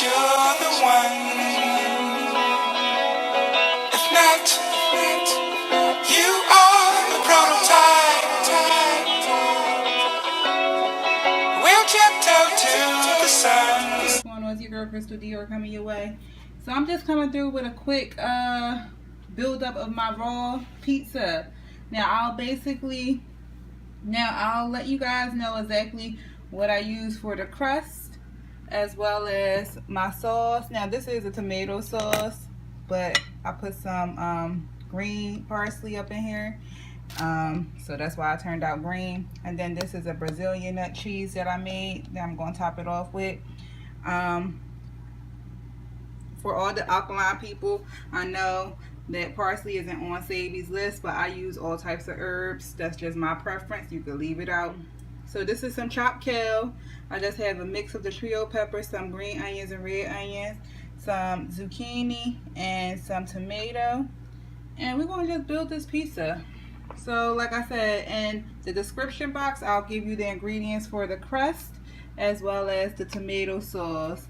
you're the one. If not, you are the prototype. We'll tiptoe to the sun. What's going on? It's your girl Crystal Dior coming your way. So I'm just coming through with a quick build up of my raw pizza. Now I'll let you guys know exactly what I use for the crust as well as my sauce. Now this is a tomato sauce, but I put some green parsley up in here. So that's why I turned out green. And then this is a Brazilian nut cheese that I made that I'm going to top it off with. For all the alkaline people, I know that parsley isn't on Sadie's list, but I use all types of herbs. That's just my preference. You can leave it out. So this is some chopped kale. I just have a mix of the trio peppers, some green onions and red onions, some zucchini, and some tomato. And we're going to just build this pizza. So like I said, in the description box, I'll give you the ingredients for the crust as well as the tomato sauce.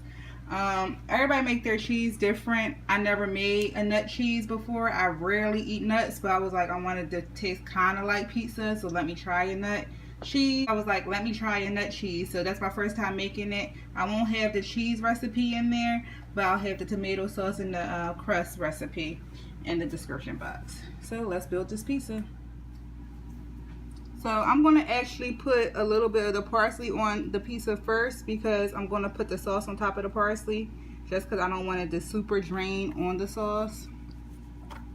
Everybody make their cheese different. I never made a nut cheese before. I rarely eat nuts, but I was like, I wanted to taste kind of like pizza, so let me try a nut cheese. I was like, let me try a nut cheese. So that's my first time making it. I won't have the cheese recipe in there, but I'll have the tomato sauce and the crust recipe in the description box. So let's build this pizza. So I'm going to actually put a little bit of the parsley on the pizza first, because I'm going to put the sauce on top of the parsley, just because I don't want it to super drain on the sauce.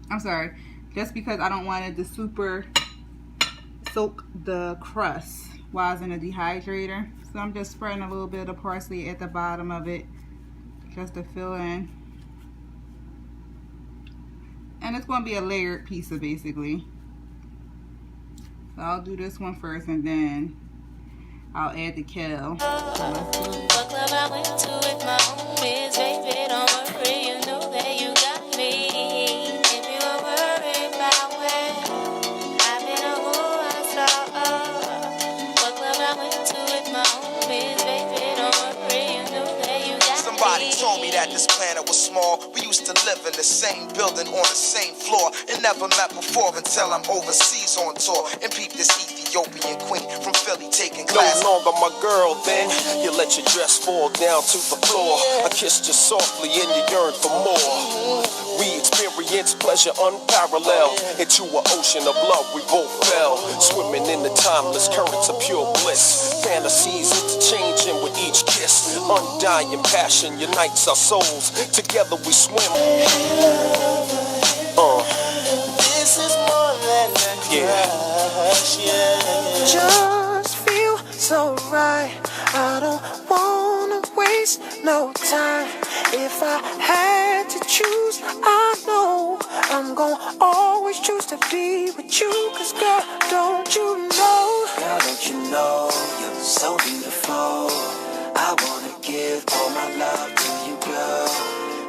I'm sorry, just because I don't want it to super soak the crust while it's in the dehydrator. So I'm just spreading a little bit of the parsley at the bottom of it just to fill in. And it's going to be a layered pizza basically. So I'll do this one first and then I'll add the kale. Somebody told me that this planet was small. We used to live in the same building on the same floor and never met before until I'm overseas on tour and peep this Ethiopian queen from Philly taking class. No longer my girl, then you let your dress fall down to the floor. I kissed you softly and you yearned for more. We experienced pleasure unparalleled. Into an ocean of love we both fell, swimming in the timeless currents of pure bliss. Fantasies interchanging with each kiss. Undying passion unites our souls. Together we swim. This is more than a crush, yeah. Just feel so right. I don't wanna waste no time. If I had to choose, I know I'm gonna always choose to be with you. Cause girl, don't you know? Girl, don't you know you're so beautiful? I wanna give all my love to you, girl.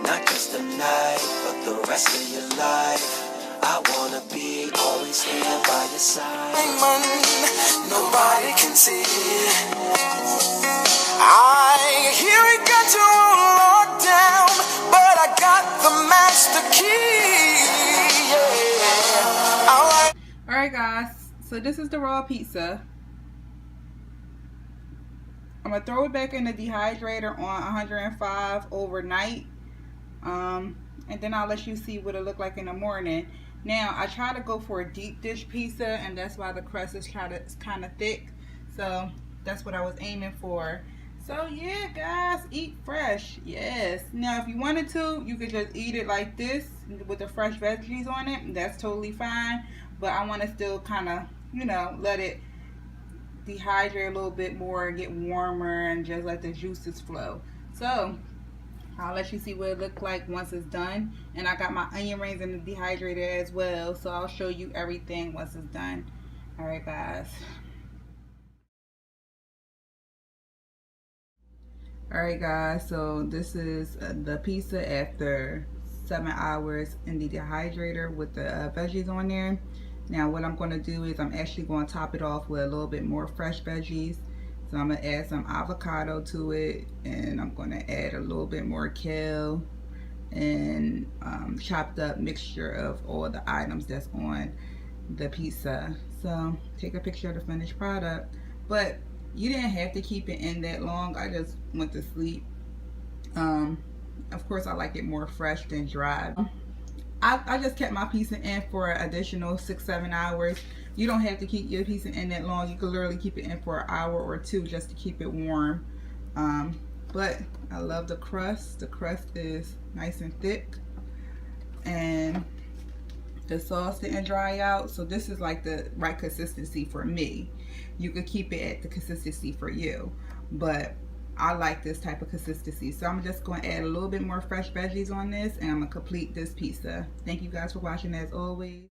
Not just tonight, but the rest of your life. I wanna be always here by your side. Nobody can see. I hear it got you all locked down, but I got the master key. Yeah. Alright guys, so this is the raw pizza. I'm going to throw it back in the dehydrator on 105 overnight. And then I'll let you see what it look like in the morning. Now, I try to go for a deep dish pizza, and that's why the crust is kind of thick. So, that's what I was aiming for. So, yeah, guys, eat fresh. Yes. Now, if you wanted to, you could just eat it like this with the fresh veggies on it. That's totally fine. But I want to still kind of, you know, let it dehydrate a little bit more and get warmer and just let the juices flow. So I'll let you see what it looks like once it's done. And I got my onion rings in the dehydrator as well, so I'll show you everything once it's done. Alright guys. Alright guys, so this is the pizza after 7 hours in the dehydrator with the veggies on there. Now what I'm going to do is I'm actually going to top it off with a little bit more fresh veggies. So I'm going to add some avocado to it, and I'm going to add a little bit more kale and chopped up mixture of all the items that's on the pizza. So take a picture of the finished product. But you didn't have to keep it in that long. I just went to sleep. Of course, I like it more fresh than dry. I just kept my pizza in for an additional 6-7 hours. You don't have to keep your pizza in that long. You can literally keep it in for an hour or two just to keep it warm. But I love the crust. The crust is nice and thick, and the sauce didn't dry out. So this is like the right consistency for me. You could keep it at the consistency for you, but I like this type of consistency. So I'm just going to add a little bit more fresh veggies on this, and I'm going to complete this pizza. Thank you guys for watching as always.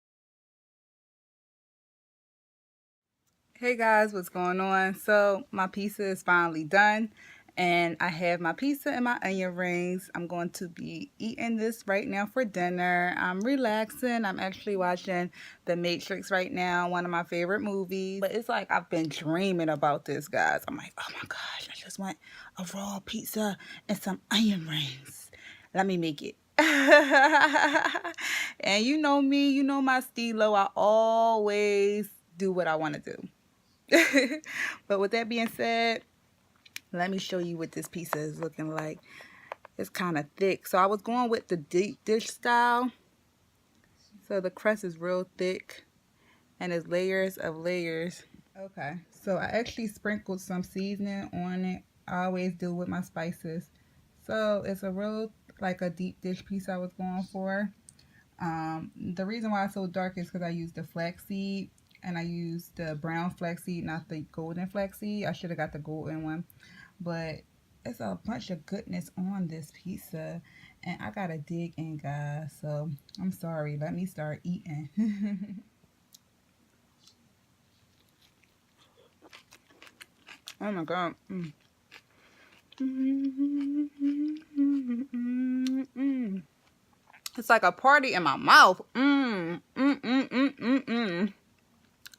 Hey guys, what's going on? So my pizza is finally done, and I have my pizza and my onion rings. I'm going to be eating this right now for dinner. I'm relaxing. I'm actually watching The Matrix right now, one of my favorite movies. But it's like I've been dreaming about this, guys. I'm like, oh my gosh, I just want a raw pizza and some onion rings. Let me make it. And you know me, you know my stilo. I always do what I want to do. But with that being said, let me show you what this pizza is looking like. It's kind of thick, so I was going with the deep dish style. So the crust is real thick, and it's layers of layers. Okay, so I actually sprinkled some seasoning on it. I always do with my spices. So it's a real, like a deep dish piece I was going for. The reason why it's so dark is because I used the flaxseed, and I used the brown flaxseed, not the golden flaxseed. I should have got the golden one, but it's a bunch of goodness on this pizza, and I gotta dig in, guys. So I'm sorry. Let me start eating. Oh my god. It's like a party in my mouth.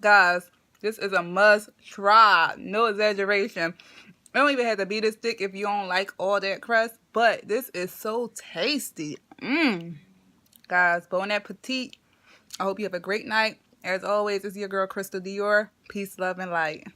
Guys, this is a must try. No exaggeration. It don't even have to be this thick if you don't like all that crust, but this is so tasty. Guys, bon appetit. I hope you have a great night. As always, it's your girl, Crystal Dior. Peace, love, and light.